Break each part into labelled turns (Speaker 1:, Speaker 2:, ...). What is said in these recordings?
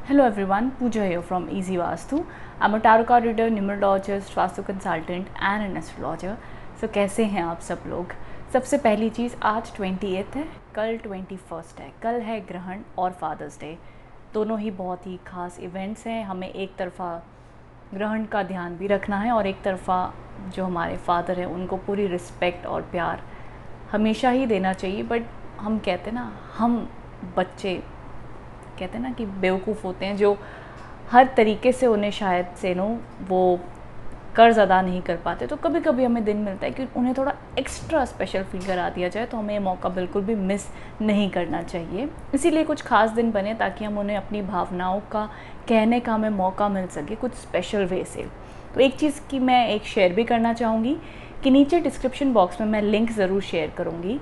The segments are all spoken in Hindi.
Speaker 1: Hello everyone, Pooja here from Easy Vastu. I'm a tarot card reader, numerologist, vastu consultant and an astrologer. So कैसे हैं आप सब लोग? सबसे पहली चीज़, आज 28 है, कल 21 है. कल है ग्रहण और फादर्स डे. दोनों ही बहुत ही खास इवेंट्स हैं. हमें एक तरफ़ा ग्रहण का ध्यान भी रखना है और एक तरफ़ा जो हमारे फादर हैं उनको पूरी रिस्पेक्ट और प्यार हमेशा ही देना चाहिए. बट हम कहते हैं ना, हम बच्चे कहते हैं ना कि बेवकूफ़ होते हैं, जो हर तरीके से उन्हें शायद से वो कर्ज़ अदा नहीं कर पाते. तो कभी कभी हमें दिन मिलता है कि उन्हें थोड़ा एक्स्ट्रा स्पेशल फील करा दिया जाए, तो हमें ये मौका बिल्कुल भी मिस नहीं करना चाहिए. इसीलिए कुछ ख़ास दिन बने ताकि हम उन्हें अपनी भावनाओं का कहने का हमें मौका मिल सके कुछ स्पेशल वे से. तो एक चीज़ की मैं एक शेयर भी करना चाहूँगी कि नीचे डिस्क्रिप्शन बॉक्स में मैं लिंक ज़रूर शेयर करूँगी.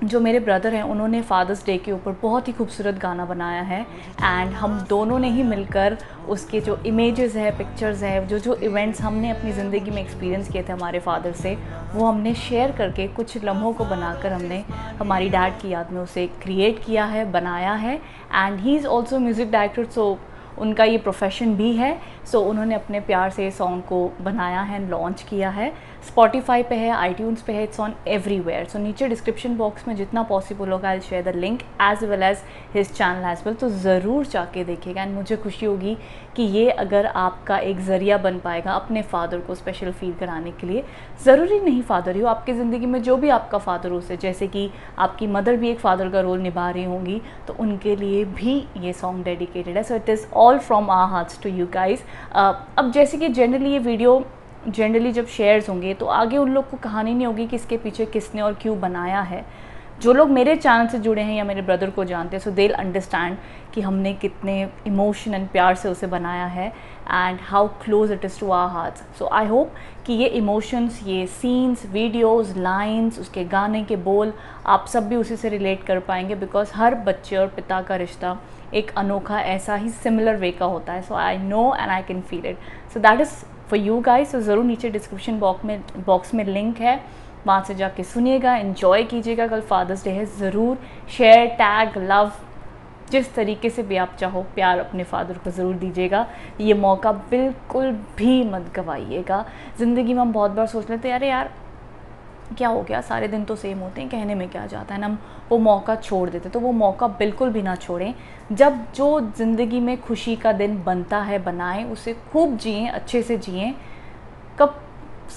Speaker 1: जो मेरे ब्रदर हैं उन्होंने फादर्स डे के ऊपर बहुत ही खूबसूरत गाना बनाया है, एंड हम दोनों ने ही मिलकर उसके जो इमेजेस है, पिक्चर्स है, जो इवेंट्स हमने अपनी ज़िंदगी में एक्सपीरियंस किए थे हमारे फादर से, वो हमने शेयर करके कुछ लम्हों को बनाकर हमने हमारी डैड की याद में उसे क्रिएट किया है, बनाया है. And he is also music director, so उनका ये प्रोफेशन भी है. सो उन्होंने अपने प्यार से सॉन्ग को बनाया है, लॉन्च किया है. स्पॉटिफाई पे है, आईट्यून्स पे है, इट्स ऑन एवरीवेयर. सो नीचे डिस्क्रिप्शन बॉक्स में जितना पॉसिबल होगा I share the link as well as his channel as well. तो ज़रूर जाके देखिएगा. एंड मुझे खुशी होगी कि ये अगर आपका एक ज़रिया बन पाएगा अपने फादर को स्पेशल फील कराने के लिए. ज़रूरी नहीं फादर ही हो, आपकी ज़िंदगी में जो भी आपका फादर हो से, जैसे कि आपकी मदर भी एक फादर का रोल निभा रही होंगी, तो उनके लिए भी ये सॉन्ग डेडिकेटेड है. So it is all from our hearts to you guys. अब जैसे कि जनरली जब शेयर्स होंगे तो आगे उन लोग को कहानी नहीं होगी कि इसके पीछे किसने और क्यों बनाया है. जो लोग मेरे चैनल से जुड़े हैं या मेरे ब्रदर को जानते हैं, सो दे विल अंडरस्टैंड कि हमने कितने इमोशन एंड प्यार से उसे बनाया है and how close it is to our hearts. So I hope कि ये इमोशंस, ये सीन्स, वीडियोस, लाइंस, उसके गाने के बोल, आप सब भी उसी से रिलेट कर पाएंगे, बिकॉज हर बच्चे और पिता का रिश्ता एक अनोखा ऐसा ही सिमिलर वे का होता है. So I know and I can feel it. So that is for you guys. तो ज़रूर नीचे डिस्क्रिप्शन बॉक्स में लिंक है, वहाँ से जाके सुनिएगा, एंजॉय कीजिएगा. कल फादर्स डे है, ज़रूर शेयर, टैग, लव, जिस तरीके से भी आप चाहो प्यार अपने फादर को ज़रूर दीजिएगा. ये मौका बिल्कुल भी मत गवाइएगा. ज़िंदगी में हम बहुत बार सोच लेते हैं, अरे यार क्या हो गया, सारे दिन तो सेम होते हैं, कहने में क्या जाता है ना, हम वो मौका छोड़ देते. तो वो मौका बिल्कुल भी ना छोड़ें. जब जो ज़िंदगी में खुशी का दिन बनता है, बनाएं, उसे खूब जिएं, अच्छे से जिएं. कब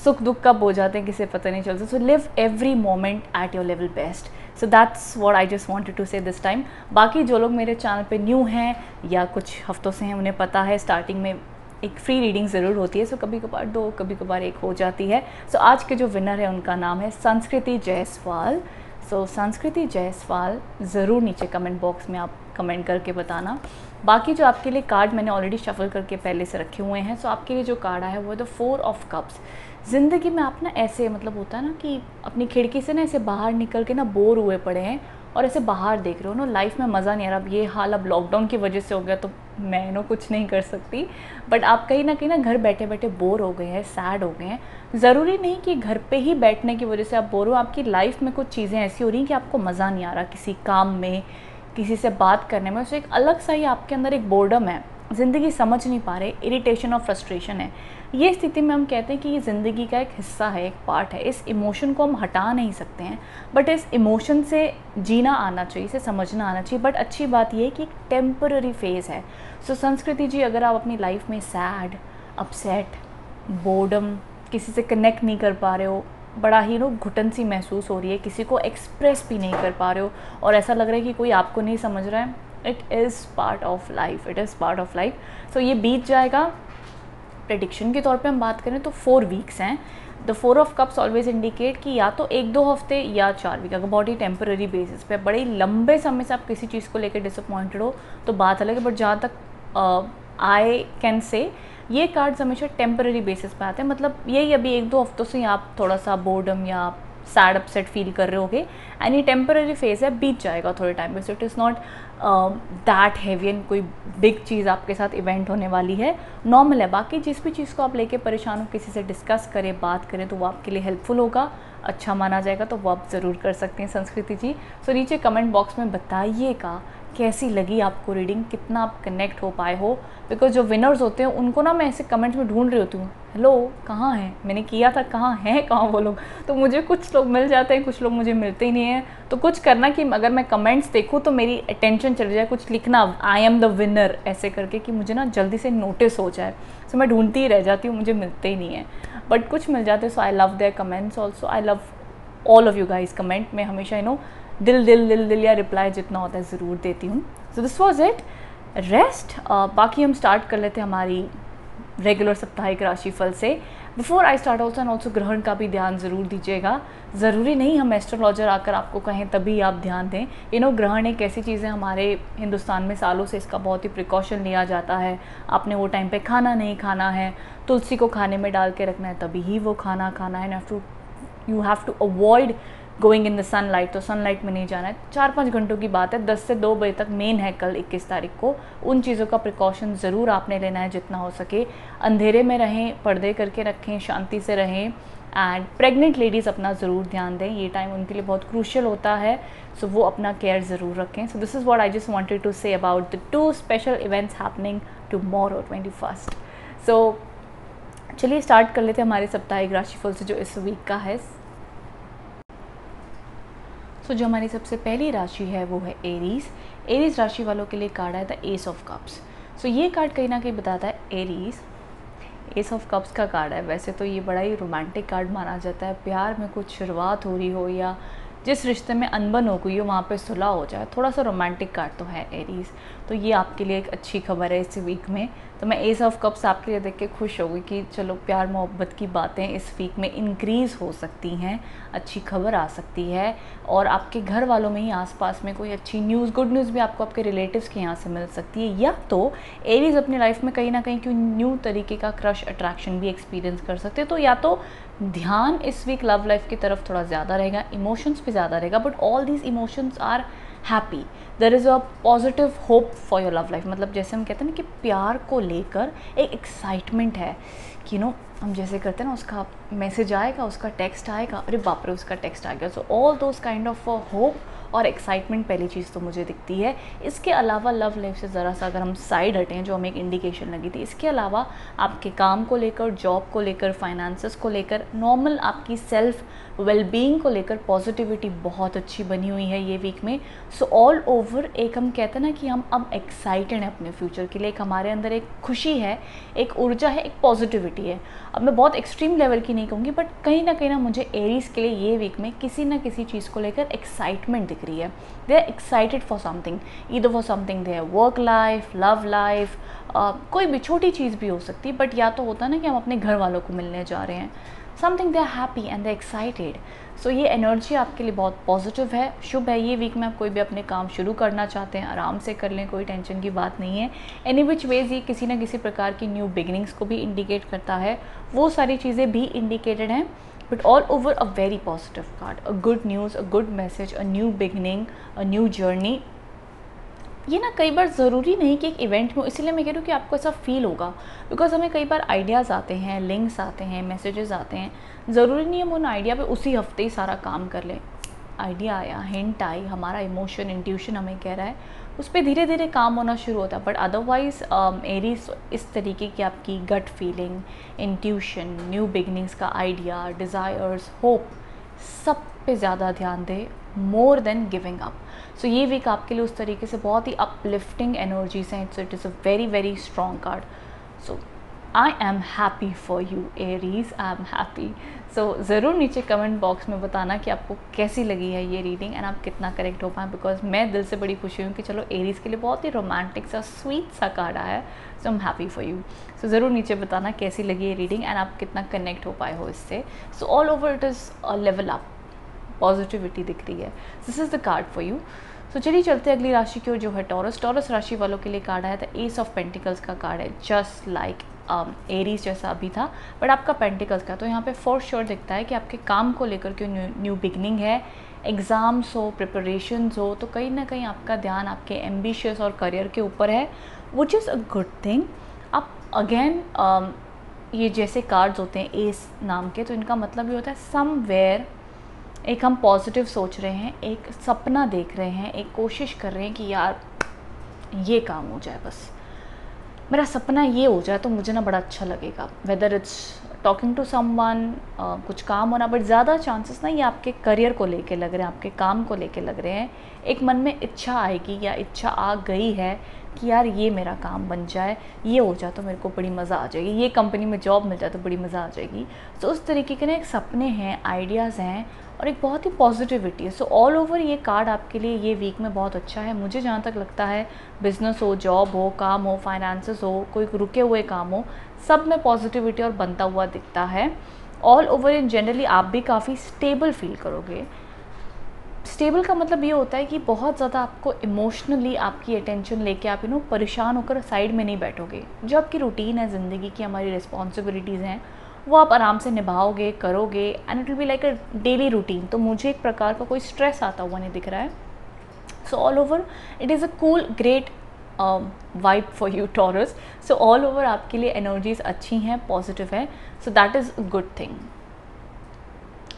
Speaker 1: सुख दुख कब हो जाते हैं किसी पता नहीं चलता. So live every moment at your level best. So that's what I just wanted to say this time. बाकी जो लोग मेरे चैनल पे न्यू हैं या कुछ हफ्तों से हैं, उन्हें पता है स्टार्टिंग में एक फ्री रीडिंग ज़रूर होती है. सो कभी कभार 2, कभी कभार 1 हो जाती है. सो आज के जो विनर है उनका नाम है संस्कृति जायसवाल. सो संस्कृति जायसवाल, ज़रूर नीचे कमेंट बॉक्स में आप कमेंट करके बताना. बाकी जो आपके लिए कार्ड मैंने ऑलरेडी शफल करके पहले से रखे हुए हैं. सो आपके लिए जो कार्ड आया है वो है द 4 ऑफ कप्स. ज़िंदगी में आप ना ऐसे, मतलब होता है ना कि अपनी खिड़की से ना ऐसे बाहर निकल के ना बोर हुए पड़े हैं और ऐसे बाहर देख रहे हो ना, लाइफ में मज़ा नहीं आ रहा. अब ये हाल अब लॉकडाउन की वजह से हो गया, तो मैं कुछ नहीं कर सकती. बट आप कहीं ना घर बैठे बैठे बोर हो गए हैं, सैड हो गए हैं. ज़रूरी नहीं कि घर पे ही बैठने की वजह से आप बोर हो. आपकी लाइफ में कुछ चीज़ें ऐसी हो रही हैं कि आपको मज़ा नहीं आ रहा किसी काम में, किसी से बात करने में. उससे एक अलग सा ही आपके अंदर एक बोर्डम है, ज़िंदगी समझ नहीं पा रहे, इरिटेशन और फ्रस्ट्रेशन है. ये स्थिति में हम कहते हैं कि ये ज़िंदगी का एक हिस्सा है, एक पार्ट है. इस इमोशन को हम हटा नहीं सकते हैं, बट इस इमोशन से जीना आना चाहिए, इसे समझना आना चाहिए. बट अच्छी बात ये है कि एक टेम्पररी फेज़ है. सो संस्कृति जी, अगर आप अपनी लाइफ में सैड, अपसेट, बोर्डम, किसी से कनेक्ट नहीं कर पा रहे हो, बड़ा ही घुटन सी महसूस हो रही है, किसी को एक्सप्रेस भी नहीं कर पा रहे हो और ऐसा लग रहा है कि कोई आपको नहीं समझ रहा है, it is part of life, it is part of life. So ये बीत जाएगा. प्रेडिक्शन के तौर पे हम बात करें तो 4 वीक्स हैं. The 4 of cups always indicate कि या तो 1-2 हफ्ते या 4 वीक. अगर बहुत ही टेम्पररी बेसिस पे, बड़े लंबे समय से आप किसी चीज़ को लेकर डिसअपॉइंटेड हो तो बात अलग है. बट जहाँ तक आई कैन से, ये कार्ड्स हमेशा टेम्पररी बेसिस पे आते हैं. मतलब यही अभी 1-2 हफ्तों से आप थोड़ा सा बोर्डम या सैड, अपसेट फील कर रहे होगे, एंड ये टेम्पररी फेज़ है, बीत जाएगा थोड़े टाइम में. सो it is not that heavy and कोई बिग चीज़ आपके साथ इवेंट होने वाली है, नॉर्मल है. बाकी जिस भी चीज़ को आप लेके परेशान हो, किसी से डिस्कस करें, बात करें, तो वो आपके लिए हेल्पफुल होगा, अच्छा माना जाएगा. तो वो आप ज़रूर कर सकते हैं संस्कृति जी. सो नीचे कमेंट बॉक्स में बताइएगा कैसी लगी आपको रीडिंग, कितना आप कनेक्ट हो पाए हो। बिकॉज जो विनर्स होते हैं उनको ना मैं ऐसे कमेंट्स में ढूंढ रही होती हूँ, हेलो कहाँ हैं, मैंने किया था, कहाँ हैं, कहाँ वो लोग। तो मुझे कुछ लोग मिल जाते हैं, कुछ लोग मुझे मिलते ही नहीं हैं। तो कुछ करना कि अगर मैं कमेंट्स देखूँ तो मेरी अटेंशन चली जाए, कुछ लिखना आई एम द विनर ऐसे करके कि मुझे ना जल्दी से नोटिस हो जाए। सो मैं ढूंढती ही रह जाती हूँ, मुझे मिलते ही नहीं है, बट कुछ मिल जाते हैं। So I love their comments also, I love all of you guys comment. मैं हमेशा दिल दिल दिल दिल या रिप्लाई जितना होता है ज़रूर देती हूँ। So this was it, rest. बाकी हम स्टार्ट कर लेते हैं हमारी रेगुलर साप्ताहिक राशिफल से। Before I start also and also ग्रहण का भी ध्यान ज़रूर दीजिएगा। ज़रूरी नहीं हम एस्ट्रोलॉजर आकर आपको कहें तभी आप ध्यान दें। ग्रहण एक ऐसी चीज़ है, हमारे हिंदुस्तान में सालों से इसका बहुत ही प्रिकॉशन लिया जाता है। आपने वो टाइम पे खाना नहीं खाना है, तुलसी को खाने में डाल के रखना है तभी ही वो खाना खाना है। You have to avoid going in the sunlight, तो सनलाइट में नहीं जाना है। 4-5 घंटों की बात है, 10 से 2 बजे तक मेन है कल 21 तारीख को। उन चीज़ों का प्रिकॉशन ज़रूर आपने लेना है जितना हो सके। अंधेरे में रहें, पर्दे करके रखें, शांति से रहें। एंड प्रेग्नेंट लेडीज़ अपना ज़रूर ध्यान दें, ये टाइम उनके लिए बहुत क्रूशियल होता है। सो वो अपना केयर ज़रूर रखें। So this is what I just wanted to say about the 2 special events happening tomorrow 21st। So चलिए स्टार्ट कर लेते हैं हमारे साप्ताहिक राशिफल से जो इस वीक का है। सो जो हमारी सबसे पहली राशि है वो है एरीज़ राशि वालों के लिए कार्ड है द एस ऑफ कप्स। सो ये कार्ड कहीं ना कहीं बताता है एस ऑफ कप्स का कार्ड है। वैसे तो ये बड़ा ही रोमांटिक कार्ड माना जाता है, प्यार में कुछ शुरुआत हो रही हो या जिस रिश्ते में अनबन हो गई हो वहाँ पे सुलह हो जाए, थोड़ा सा रोमांटिक कार्ड तो है एरीज़। तो ये आपके लिए एक अच्छी खबर है इस वीक में। तो मैं एस ऑफ कप्स आपके लिए देख के खुश हो गई कि चलो प्यार मोहब्बत की बातें इस वीक में इंक्रीज़ हो सकती हैं, अच्छी खबर आ सकती है। और आपके घर वालों में ही आसपास में कोई अच्छी न्यूज़, गुड न्यूज़ भी आपको आपके रिलेटिव्स के यहाँ से मिल सकती है। या तो एरीज़ अपनी लाइफ में कहीं ना कहीं कोई न्यू तरीके का क्रश अट्रैक्शन भी एक्सपीरियंस कर सकते हैं। तो या तो ध्यान इस वीक लव लाइफ की तरफ थोड़ा ज़्यादा रहेगा, इमोशंस पे ज़्यादा रहेगा, but all these emotions are happy. There is a positive hope for your love life. मतलब जैसे हम कहते हैं ना कि प्यार को लेकर एक एक्साइटमेंट है कि हम जैसे करते हैं ना, उसका मैसेज आएगा, उसका टेक्स्ट आएगा, अरे बाप रे उसका टेक्स्ट आ गया। So all those kind of hope और एक्साइटमेंट पहली चीज़ तो मुझे दिखती है। इसके अलावा लव लाइफ से ज़रा सा अगर हम साइड हटें, जो हमें एक इंडिकेशन लगी थी, इसके अलावा आपके काम को लेकर, जॉब को लेकर, फाइनेंसेस को लेकर, नॉर्मल आपकी सेल्फ वेलबींग को लेकर पॉजिटिविटी बहुत अच्छी बनी हुई है ये वीक में। सो ऑल ओवर एक हम कहते हैं ना कि हम अब एक्साइटेड हैं अपने फ्यूचर के लिए, एक हमारे अंदर एक खुशी है, एक ऊर्जा है, एक पॉजिटिविटी है। अब मैं बहुत एक्सट्रीम लेवल की नहीं कहूँगी, बट कहीं ना मुझे एरीज़ के लिए ये वीक में किसी ना किसी चीज़ को लेकर एक्साइटमेंट दिख रही है। They are excited for something, either for something they work life, love life, कोई भी छोटी चीज़ भी हो सकती है। बट या तो होता है ना कि हम अपने घर वालों को मिलने जा रहे हैं, something they are happy and they excited. So ये एनर्जी आपके लिए बहुत पॉजिटिव है, शुभ है। ये वीक में आप कोई भी अपने काम शुरू करना चाहते हैं, आराम से कर लें, कोई टेंशन की बात नहीं है। एनी विच वेज ये किसी न किसी प्रकार की न्यू बिगिनिंग्स को भी इंडिकेट करता है, वो सारी चीज़ें भी इंडिकेटेड हैं। But all over a very positive card, a good news, a good message, a new beginning, a new journey. ये ना कई बार ज़रूरी नहीं कि एक इवेंट में, इसलिए मैं कह रही हूँ कि आपको ऐसा फील होगा, बिकॉज हमें कई बार आइडियाज़ आते हैं, लिंक्स आते हैं, मैसेजेस आते हैं। ज़रूरी नहीं हम उन आइडिया पे उसी हफ्ते ही सारा काम कर लें। आइडिया आया, हिंट आई, हमारा इमोशन, इंट्यूशन हमें कह रहा है, उस पर धीरे धीरे काम होना शुरू होता है। बट अदरवाइज़ एरीज इस तरीके की आपकी gut feeling, intuition, new beginnings का आइडिया, डिज़ायर्स, होप, सब पे ज़्यादा ध्यान दें, more than giving up. So ये वीक आपके लिए उस तरीके से बहुत ही अपलिफ्टिंग एनर्जीज हैं। So it is a very very strong card. So I am happy for you Aries, I am happy. So ज़रूर नीचे कमेंट बॉक्स में बताना कि आपको कैसी लगी है ये रीडिंग एंड आप कितना करेक्ट हो पाए, बिकॉज मैं दिल से बड़ी खुशी हूँ कि चलो एरीज़ के लिए बहुत ही रोमांटिक सा, स्वीट सा कार्ड आया है। So I am happy for you. So ज़रूर नीचे बताना कैसी लगी ये रीडिंग एंड आप कितना कनेक्ट हो पाए हो इससे। So all over it is a level up, positivity दिख रही है। This is the card for you. So चलिए चलते अगली राशि की ओर, जो है टॉरस राशि वालों के लिए कार्ड आया था एस ऑफ पेंटिकल्स का कार्ड है, जस्ट लाइक एरीज जैसा अभी था, बट आपका पेंटिकल्स का। तो यहाँ पे फॉर श्योर दिखता है कि आपके काम को लेकर के न्यू बिगनिंग है, एग्ज़ाम्स हो, प्रिपरेशंस हो, तो कहीं ना कहीं आपका ध्यान आपके एम्बिशियस और करियर के ऊपर है, which is a good thing. अब अगेन ये जैसे कार्ड्स होते हैं एस नाम के, तो इनका मतलब ये होता है समवेयर एक हम पॉजिटिव सोच रहे हैं, एक सपना देख रहे हैं, एक कोशिश कर रहे हैं कि यार ये काम हो जाए, बस मेरा सपना ये हो जाए तो मुझे ना बड़ा अच्छा लगेगा। Whether it's talking to someone, कुछ काम होना, बट ज़्यादा चांसेस ना ये आपके करियर को लेके लग रहे हैं, आपके काम को लेके लग रहे हैं। एक मन में इच्छा आएगी या इच्छा आ गई है कि यार ये मेरा काम बन जाए, ये हो जाए तो मेरे को बड़ी मज़ा आ जाएगी, ये कंपनी में जॉब मिल जाए तो बड़ी मज़ा आ जाएगी। तो उस तरीके के ना एक सपने हैं, आइडियाज़ हैं और एक बहुत ही पॉजिटिविटी है। सो ऑल ओवर ये कार्ड आपके लिए ये वीक में बहुत अच्छा है। मुझे जहाँ तक लगता है, बिजनेस हो, जॉब हो, काम हो, फाइनेंसेस हो, कोई रुके हुए काम हो, सब में पॉजिटिविटी और बनता हुआ दिखता है। ऑल ओवर इन जनरली आप भी काफ़ी स्टेबल फील करोगे। स्टेबल का मतलब ये होता है कि बहुत ज़्यादा आपको इमोशनली आपकी अटेंशन लेके आप परेशान होकर साइड में नहीं बैठोगे। जो आपकी रूटीन है ज़िंदगी की, हमारी रिस्पॉन्सिबिलिटीज़ हैं, वो आप आराम से निभाओगे, करोगे, and it will be like a daily routine. तो मुझे एक प्रकार का कोई स्ट्रेस आता हुआ नहीं दिख रहा है। सो all over it is a cool great vibe for you taurus. So all over आपके लिए एनर्जीज अच्छी हैं, पॉजिटिव है, so that is a good thing.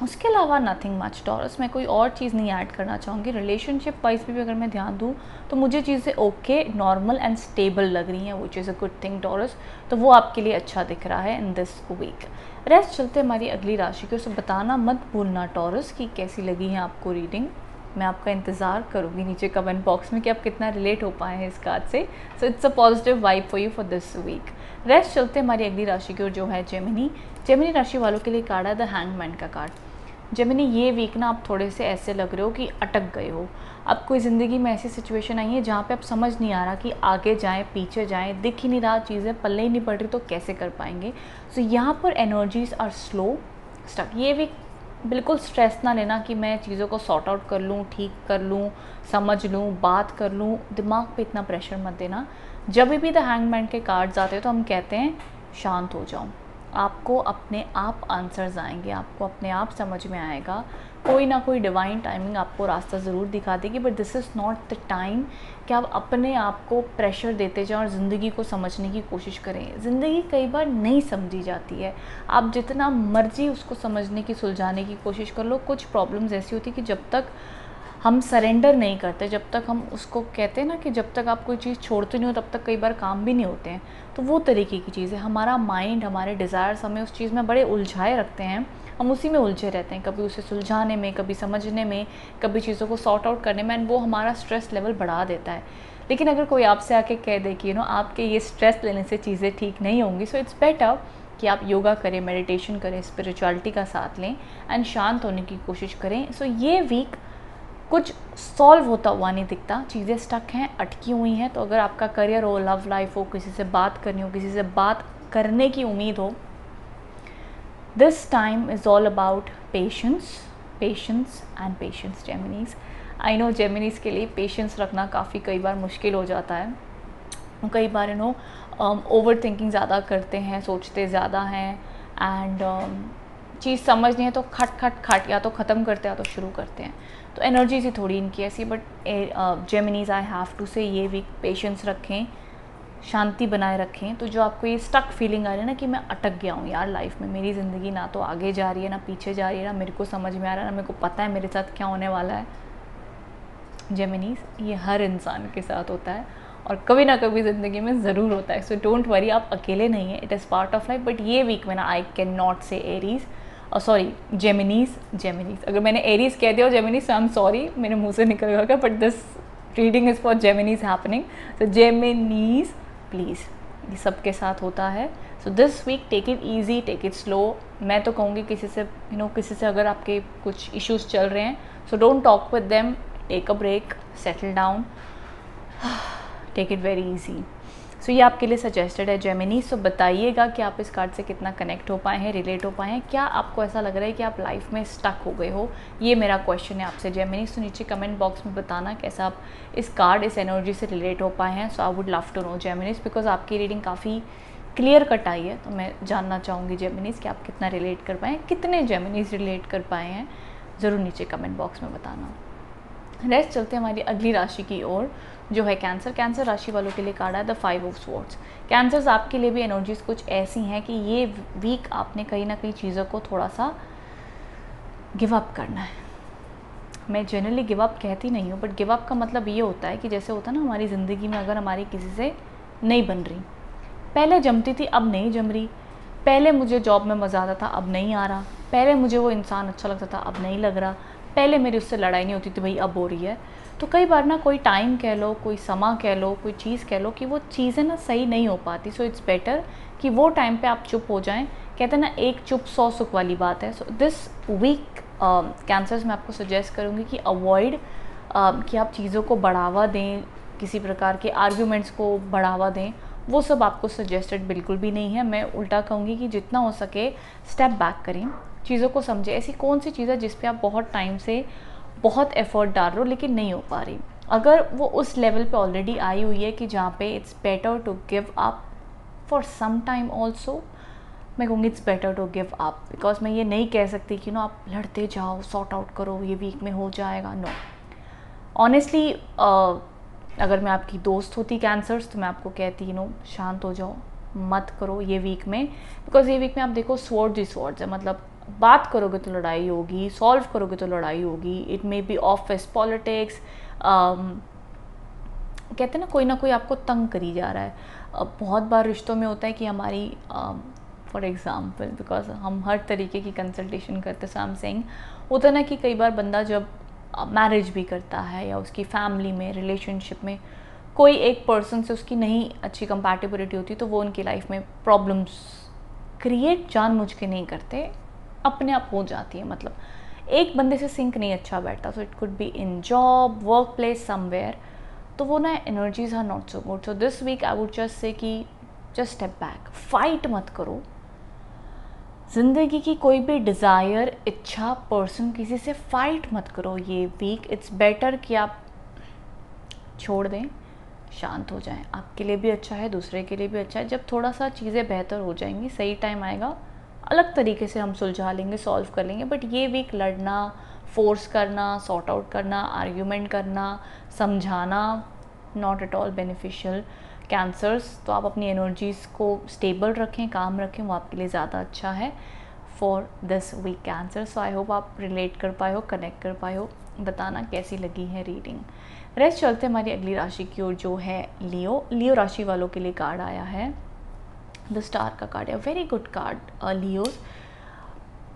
Speaker 1: उसके अलावा नथिंग मच टॉरस। मैं कोई और चीज़ नहीं ऐड करना चाहूँगी। रिलेशनशिप वाइज भी अगर मैं ध्यान दूँ तो मुझे चीज़ें ओके, नॉर्मल एंड स्टेबल लग रही हैं, which is a good thing taurus. तो वो आपके लिए अच्छा दिख रहा है इन दिस वीक। रेस्ट चलते हमारी अगली राशि की। उसे बताना मत भूलना टॉरस कि कैसी लगी है आपको रीडिंग। मैं आपका इंतज़ार करूँगी नीचे कमेंट बॉक्स में कि आप कितना रिलेट हो पाए हैं इस कार्ड से। So it's a positive vibe for you for this week. Rest चलते हमारी अगली राशि की ओर, जो है जेमिनी। जेमिनी राशि वालों के लिए कार्ड है द हैंगमैन का कार्ड। जेमिनी ये वीक ना आप थोड़े से ऐसे लग रहे हो कि अटक गए हो। अब कोई ज़िंदगी में ऐसी सिचुएशन आई है जहाँ पे आप समझ नहीं आ रहा कि आगे जाएं, पीछे जाएं, दिख ही नहीं रहा, चीज़ें पल्ले ही नहीं पड़ रही, तो कैसे कर पाएंगे। सो यहाँ पर एनर्जीज आर स्लो, स्टक। ये वीक बिल्कुल स्ट्रेस ना लेना कि मैं चीज़ों को सॉर्ट आउट कर लूँ, ठीक कर लूँ, समझ लूँ, बात कर लूँ। दिमाग पे इतना प्रेशर मत देना। जब भी द हैंगमैन के कार्ड्स आते हैं तो हम कहते हैं शांत हो जाओ। आपको अपने आप आंसर्स आएंगे, आपको अपने आप समझ में आएगा। कोई ना कोई डिवाइन टाइमिंग आपको रास्ता ज़रूर दिखा देगी, but this is not the time कि आप अपने आप को प्रेशर देते जाएं और ज़िंदगी को समझने की कोशिश करें। ज़िंदगी कई बार नहीं समझी जाती है। आप जितना मर्जी उसको समझने की, सुलझाने की कोशिश कर लो, कुछ प्रॉब्लम्स ऐसी होती कि जब तक हम सरेंडर नहीं करते, जब तक हम उसको कहते हैं ना कि जब तक आप कोई चीज़ छोड़ते नहीं हो तब तक कई बार काम भी नहीं होते हैं। तो वो तरीके की चीज़ है। हमारा माइंड, हमारे डिज़ायर्स हमें उस चीज़ में बड़े उलझाए रखते हैं। हम उसी में उलझे रहते हैं, कभी उसे सुलझाने में, कभी समझने में, कभी चीज़ों को सॉर्ट आउट करने में, एंड वो हमारा स्ट्रेस लेवल बढ़ा देता है। लेकिन अगर कोई आपसे आके कह दे कि आपके ये स्ट्रेस लेने से चीज़ें ठीक नहीं होंगी, सो इट्स बेटर कि आप योगा करें, मेडिटेशन करें, स्पिरिचुअलिटी का साथ लें एंड शांत होने की कोशिश करें। सो ये वीक कुछ सॉल्व होता हुआ नहीं दिखता, चीज़ें स्टक हैं, अटकी हुई हैं। तो अगर आपका करियर हो, लव लाइफ हो, किसी से बात करनी हो, किसी से बात करने की उम्मीद हो, this time is all about patience, patience and patience Geminis. I know Geminis के लिए पेशेंस रखना काफ़ी कई बार मुश्किल हो जाता है। कई बार ओवर थिंकिंग ज़्यादा करते हैं, सोचते ज़्यादा हैं, एंड चीज़ समझ नहीं है तो खट खट खट या तो ख़त्म करते हैं या तो शुरू करते हैं। तो एनर्जी सी थोड़ी इनकी ऐसी। बट जेमिनीज आई हैव टू से ये वीक पेशेंस रखें, शांति बनाए रखें। तो जो आपको ये स्टक फीलिंग आ रही है ना कि मैं अटक गया हूँ यार लाइफ में, मेरी ज़िंदगी ना तो आगे जा रही है ना पीछे जा रही है, ना मेरे को समझ में आ रहा है, ना मेरे को पता है मेरे साथ क्या होने वाला है। जेमिनीज, ये हर इंसान के साथ होता है और कभी ना कभी ज़िंदगी में ज़रूर होता है। सो डोंट वरी, आप अकेले नहीं हैं, it is part of life. But ये वीक में ना आई कैन नॉट से एरीज, सॉरी जेमिनीज। अगर मैंने एरीज कह दिया और जेमिनीज, सो आई एम सॉरी, मेरे मुंह से निकल गया, but this reading is for Geminis happening. So Geminis please, ये सबके साथ होता है। So this week take it easy, take it slow. मैं तो कहूँगी किसी से किसी से अगर आपके कुछ इश्यूज़ चल रहे हैं, so don't talk with them, take a break, settle down, take it very easy. So ये आपके लिए सजेस्टेड है जेमिनी। सो बताइएगा कि आप इस कार्ड से कितना कनेक्ट हो पाए हैं, रिलेट हो पाए हैं। क्या आपको ऐसा लग रहा है कि आप लाइफ में स्टक हो गए हो? ये मेरा क्वेश्चन है आपसे जेमिनी। सो नीचे कमेंट बॉक्स में बताना कैसा आप इस कार्ड, इस एनर्जी से रिलेट हो पाए हैं। So I would love to know Geminis, because आपकी रीडिंग काफ़ी क्लियर कट आई है। तो मैं जानना चाहूँगी जेमिनीज कि आप कितना रिलेट कर पाए हैं, कितने जेमिनीज रिलेट कर पाए हैं, ज़रूर नीचे कमेंट बॉक्स में बताना। नेक्स्ट चलते हैं हमारी अगली राशि की ओर, जो है कैंसर। कैंसर राशि वालों के लिए कार्ड है द 5 ऑफ स्वॉर्ड्स। कैंसर्स, आपके लिए भी एनर्जीज कुछ ऐसी हैं कि ये वीक आपने कहीं ना कहीं चीज़ों को थोड़ा सा गिव अप करना है। मैं जनरली गिव अप कहती नहीं हूँ, बट गिव अप का मतलब ये होता है कि जैसे होता है ना हमारी ज़िंदगी में अगर हमारी किसी से नहीं बन रही, पहले जमती थी अब नहीं जम रही, पहले मुझे जॉब में मज़ा आता था अब नहीं आ रहा, पहले मुझे वो इंसान अच्छा लगता था अब नहीं लग रहा, पहले मेरी उससे लड़ाई नहीं होती थी भाई अब हो रही है। तो कई बार ना कोई टाइम कह लो, कोई समा कह लो, कोई चीज़ कह लो कि वो चीज़ें ना सही नहीं हो पाती। सो इट्स बेटर कि वो टाइम पे आप चुप हो जाएं। कहते हैं ना एक चुप 100 सुख वाली बात है। सो दिस वीक कैंसर्स मैं आपको सजेस्ट करूँगी कि अवॉइड कि आप चीज़ों को बढ़ावा दें, किसी प्रकार के आर्ग्यूमेंट्स को बढ़ावा दें, वो सब आपको सजेस्टेड बिल्कुल भी नहीं है। मैं उल्टा कहूँगी कि जितना हो सके स्टेप बैक करें, चीज़ों को समझें। ऐसी कौन सी चीज़ है जिस पे आप बहुत टाइम से बहुत एफर्ट डाल रहे हो लेकिन नहीं हो पा रही। अगर वो उस लेवल पे ऑलरेडी आई हुई है कि जहाँ पे it's better to give up for some time also, मैं कहूँगी it's better to give up. Because मैं ये नहीं कह सकती कि नो आप लड़ते जाओ, सॉर्ट आउट करो, ये वीक में हो जाएगा। नो, ऑनेस्टली अगर मैं आपकी दोस्त होती कैंसर्स तो मैं आपको कहती नो शांत हो जाओ, मत करो ये वीक में। बिकॉज ये वीक में आप देखो स्वॉर्ड्स ही स्वॉर्ड्स है, मतलब बात करोगे तो लड़ाई होगी, सॉल्व करोगे तो लड़ाई होगी। It may be office politics, कहते हैं ना कोई आपको तंग करी जा रहा है। बहुत बार रिश्तों में होता है कि हमारी फॉर एग्ज़ाम्पल, बिकॉज हम हर तरीके की कंसल्टेशन करते हैं, सो आई एम सेइंग होता है ना कि कई बार बंदा जब मैरिज भी करता है या उसकी फैमिली में, रिलेशनशिप में कोई एक पर्सन से उसकी नहीं अच्छी कंपैटिबिलिटी होती, तो वो उनकी लाइफ में प्रॉब्लम्स क्रिएट जानबूझ के नहीं करते, अपने आप हो जाती है। मतलब एक बंदे से सिंक नहीं अच्छा बैठता, so it could be in job, work place, somewhere, तो वो ना energies are not so good. So this week I would just say कि जस्ट स्टेप बैक, फाइट मत करो। ज़िंदगी की कोई भी डिज़ायर, इच्छा, पर्सन, किसी से फाइट मत करो ये वीक। इट्स बेटर कि आप छोड़ दें, शांत हो जाएं। आपके लिए भी अच्छा है, दूसरे के लिए भी अच्छा है। जब थोड़ा सा चीज़ें बेहतर हो जाएंगी, सही टाइम आएगा, अलग तरीके से हम सुलझा लेंगे, सॉल्व कर लेंगे। बट ये वीक लड़ना, फोर्स करना, सॉर्ट आउट करना, आर्ग्यूमेंट करना, समझाना, not at all beneficial. Cancers, तो आप अपनी एनर्जीज़ को स्टेबल रखें, काम रखें, वो आपके लिए ज़्यादा अच्छा है for this week Cancer. So I hope आप रिलेट कर पाए हो, कनेक्ट कर पाए हो। बताना कैसी लगी है रीडिंग। रेस्ट चलते हमारी अगली राशि की ओर जो है लियो। लियो राशि वालों के लिए कार्ड आया है द स्टार का कार्ड है, वेरी गुड कार्ड लियोज।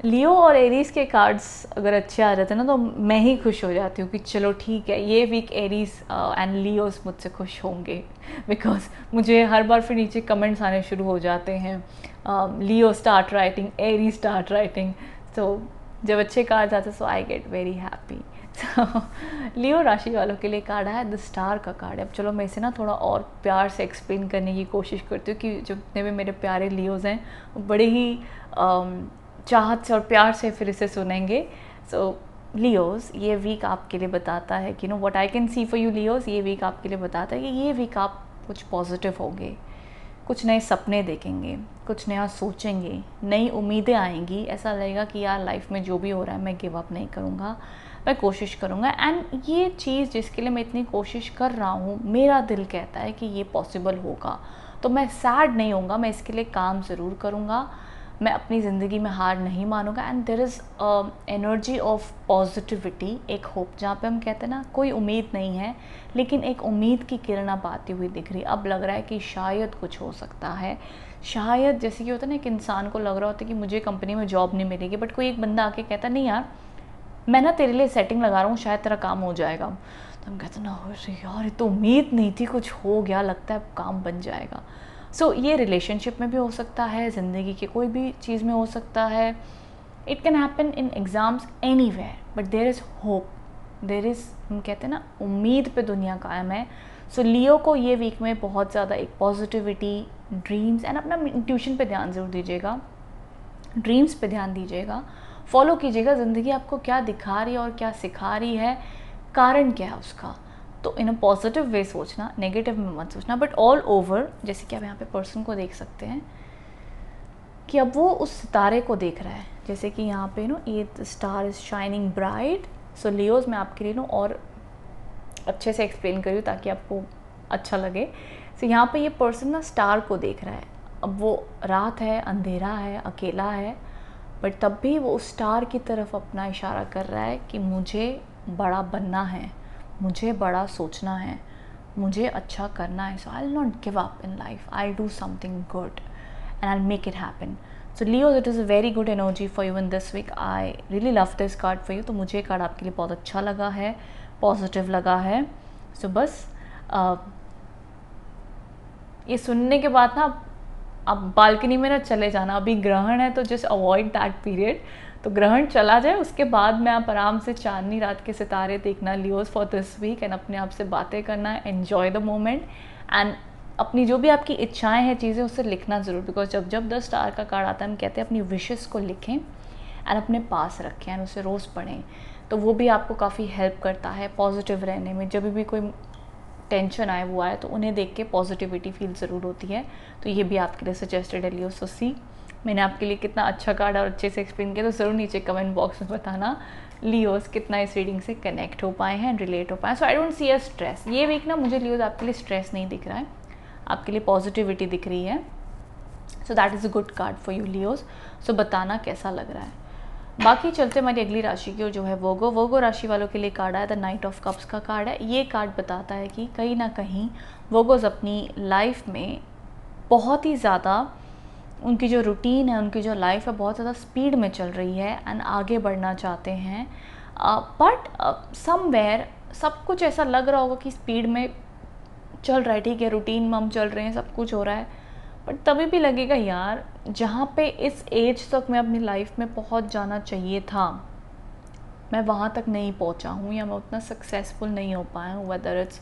Speaker 1: लियो और एरीज़ के कार्ड्स अगर अच्छे आ जाते हैं ना तो मैं ही खुश हो जाती हूँ कि चलो ठीक है, ये वीक एरीज़ एंड लियोज मुझसे खुश होंगे। बिकॉज मुझे हर बार फिर नीचे कमेंट्स आने शुरू हो जाते हैं, लियो स्टार्ट राइटिंग, एरी स्टार्ट राइटिंग। तो जब अच्छे कार्ड्स आते हैं so I get very happy. तो लियो राशि वालों के लिए कार्ड है द स्टार का कार्ड है। अब चलो मैं इसे ना थोड़ा और प्यार से एक्सप्लेन करने की कोशिश करती हूँ कि जितने भी मेरे प्यारे लियोज हैं वो बड़े ही चाहत से और प्यार से फिर इसे सुनेंगे। सो लियोज, ये वीक आपके लिए बताता है कि know what I can see for you Leos, ये वीक आपके लिए बताता है कि ये वीक आप कुछ पॉजिटिव होंगे, कुछ नए सपने देखेंगे, कुछ नया सोचेंगे, नई उम्मीदें आएंगी। ऐसा लगेगा कि यार लाइफ में जो भी हो रहा है मैं गिव अप नहीं करूँगा, मैं कोशिश करूँगा। एंड ये चीज़ जिसके लिए मैं इतनी कोशिश कर रहा हूँ, मेरा दिल कहता है कि ये पॉसिबल होगा, तो मैं सैड नहीं होऊंगा, मैं इसके लिए काम ज़रूर करूँगा, मैं अपनी ज़िंदगी में हार नहीं मानूंगा। And there is energy of positivity, एक होप, जहाँ पे हम कहते हैं ना कोई उम्मीद नहीं है लेकिन एक उम्मीद की किरण अब आती हुई दिख रही। अब लग रहा है कि शायद कुछ हो सकता है, शायद जैसे कि होता है ना एक इंसान को लग रहा होता है कि मुझे कंपनी में जॉब नहीं मिलेगी, बट कोई एक बंदा आके कहता नहीं यार मैं ना तेरे लिए सेटिंग लगा रहा हूँ, शायद तेरा काम हो जाएगा। तो हम कहते ना यार ये तो उम्मीद नहीं थी, कुछ हो गया, लगता है काम बन जाएगा। सो ये रिलेशनशिप में भी हो सकता है, ज़िंदगी के कोई भी चीज़ में हो सकता है। It can happen in exams anywhere, but there is hope, there is, हम कहते हैं ना उम्मीद पे दुनिया कायम है। सो लियो को ये वीक में बहुत ज़्यादा एक पॉजिटिविटी, ड्रीम्स एंड अपना इंट्यूशन पे ध्यान ज़रूर दीजिएगा, ड्रीम्स पे ध्यान दीजिएगा, फॉलो कीजिएगा ज़िंदगी आपको क्या दिखा रही है और क्या सिखा रही है, कारण क्या है उसका। तो इन अ पॉजिटिव वे सोचना, नेगेटिव में मत सोचना। बट ऑल ओवर, जैसे कि आप यहाँ पे पर्सन को देख सकते हैं कि अब वो उस सितारे को देख रहा है, जैसे कि यहाँ पे नो ये star is shining bright. So Leos मैं आपके लिए नो और अच्छे से एक्सप्लेन करी हूँ ताकि आपको अच्छा लगे। सो यहाँ पे ये पर्सन ना स्टार को देख रहा है। अब वो रात है, अंधेरा है, अकेला है, बट तब भी वो उस स्टार की तरफ अपना इशारा कर रहा है कि मुझे बड़ा बनना है, मुझे बड़ा सोचना है, मुझे अच्छा करना है. So I will not give up in life. I do something good and I'll make it happen. So Leos, it is a very good energy for you in this week. I really love this card for you. तो मुझे कार्ड आपके लिए बहुत अच्छा लगा है, पॉजिटिव लगा है. So बस ये सुनने के बाद ना अब बालकनी में ना चले जाना. अभी ग्रहण है तो जस्ट अवॉइड दैट पीरियड. तो ग्रहण चला जाए उसके बाद में आप आराम से चांदनी रात के सितारे देखना Leos for this week, and अपने आप से बातें करना, एन्जॉय द मोमेंट, एंड अपनी जो भी आपकी इच्छाएं हैं चीज़ें उससे लिखना ज़रूर. बिकॉज जब 10 स्टार का कार्ड आता है हम कहते हैं अपनी विशेस को लिखें एंड अपने पास रखें एंड उसे रोज़ पढ़ें. तो वो भी आपको काफ़ी हेल्प करता है पॉजिटिव रहने में. जब भी कोई टेंशन आए वो आए तो उन्हें देख के पॉजिटिविटी फील ज़रूर होती है. तो ये भी आपके लिए सजेस्टेड है लियोस. सो सी, मैंने आपके लिए कितना अच्छा कार्ड और अच्छे से एक्सप्लेन किया. तो ज़रूर नीचे कमेंट बॉक्स में बताना लियोस कितना इस रीडिंग से कनेक्ट हो पाए हैं एंड रिलेट हो पाए. So I don't see a stress. ये वीक ना मुझे लियोस आपके लिए स्ट्रेस नहीं दिख रहा है, आपके लिए पॉजिटिविटी दिख रही है. So that is a good card for you Leos. So बताना कैसा लग रहा है. बाकी चलते हमारी अगली राशि की ओर जो है वोगो राशि वालों के लिए कार्ड आया द नाइट ऑफ कप्स का कार्ड है. ये कार्ड बताता है कि कहीं ना कहीं वोगोज अपनी लाइफ में बहुत ही ज़्यादा उनकी जो रूटीन है, उनकी जो लाइफ है बहुत ज़्यादा स्पीड में चल रही है एंड आगे बढ़ना चाहते हैं. बट समवेयर सब कुछ ऐसा लग रहा होगा कि स्पीड में चल रहा है, ठीक है, रूटीन में हम चल रहे हैं, सब कुछ हो रहा है, बट तभी भी लगेगा यार जहाँ पे इस एज तक मैं अपनी लाइफ में पहुँच जाना चाहिए था मैं वहाँ तक नहीं पहुँचा हूँ, या मैं उतना सक्सेसफुल नहीं हो पाया हूँ, whether it's